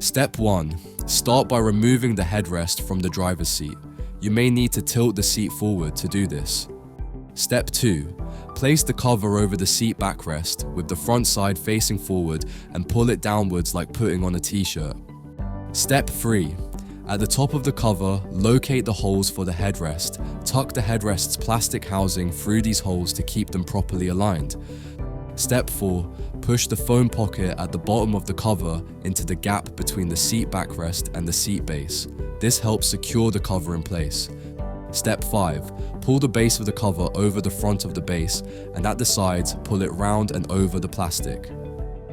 Step 1. Start by removing the headrest from the driver's seat. You may need to tilt the seat forward to do this. Step 2. Place the cover over the seat backrest with the front side facing forward and pull it downwards like putting on a t-shirt. Step 3. At the top of the cover, locate the holes for the headrest. Tuck the headrest's plastic housing through these holes to keep them properly aligned. Step 4. Push the foam pocket at the bottom of the cover into the gap between the seat backrest and the seat base. This helps secure the cover in place. Step 5. Pull the base of the cover over the front of the base, and at the sides, pull it round and over the plastic.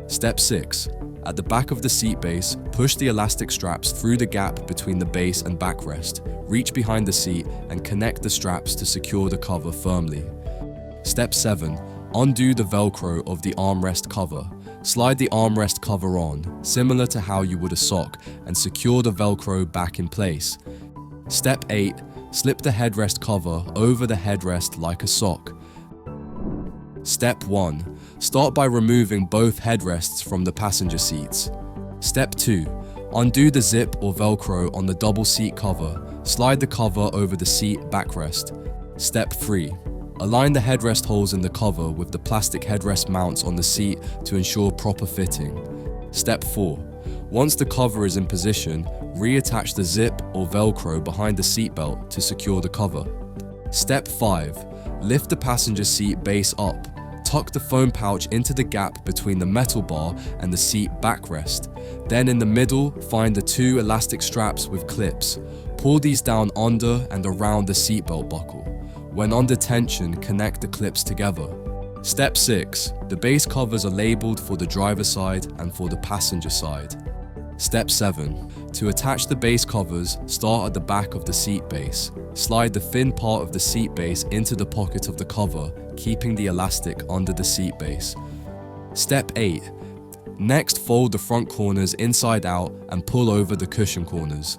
Step 6. At the back of the seat base, push the elastic straps through the gap between the base and backrest. Reach behind the seat and connect the straps to secure the cover firmly. Step 7. Undo the Velcro of the armrest cover. Slide the armrest cover on, similar to how you would a sock, and secure the Velcro back in place. Step 8. Slip the headrest cover over the headrest like a sock. Step 1. Start by removing both headrests from the passenger seats. Step 2. Undo the zip or Velcro on the double seat cover. Slide the cover over the seat backrest. Step 3. Align the headrest holes in the cover with the plastic headrest mounts on the seat to ensure proper fitting. Step 4. Once the cover is in position, reattach the zip or Velcro behind the seatbelt to secure the cover. Step 5. Lift the passenger seat base up. Tuck the foam pouch into the gap between the metal bar and the seat backrest. Then in the middle, find the 2 elastic straps with clips. Pull these down under and around the seatbelt buckle. When under tension, connect the clips together. Step 6. The base covers are labeled for the driver's side and for the passenger side. Step 7. To attach the base covers, start at the back of the seat base. Slide the thin part of the seat base into the pocket of the cover, keeping the elastic under the seat base. Step 8. Next, fold the front corners inside out and pull over the cushion corners.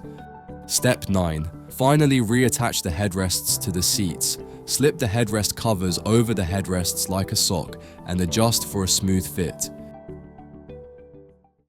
Step 9. Finally, reattach the headrests to the seats. Slip the headrest covers over the headrests like a sock and adjust for a smooth fit.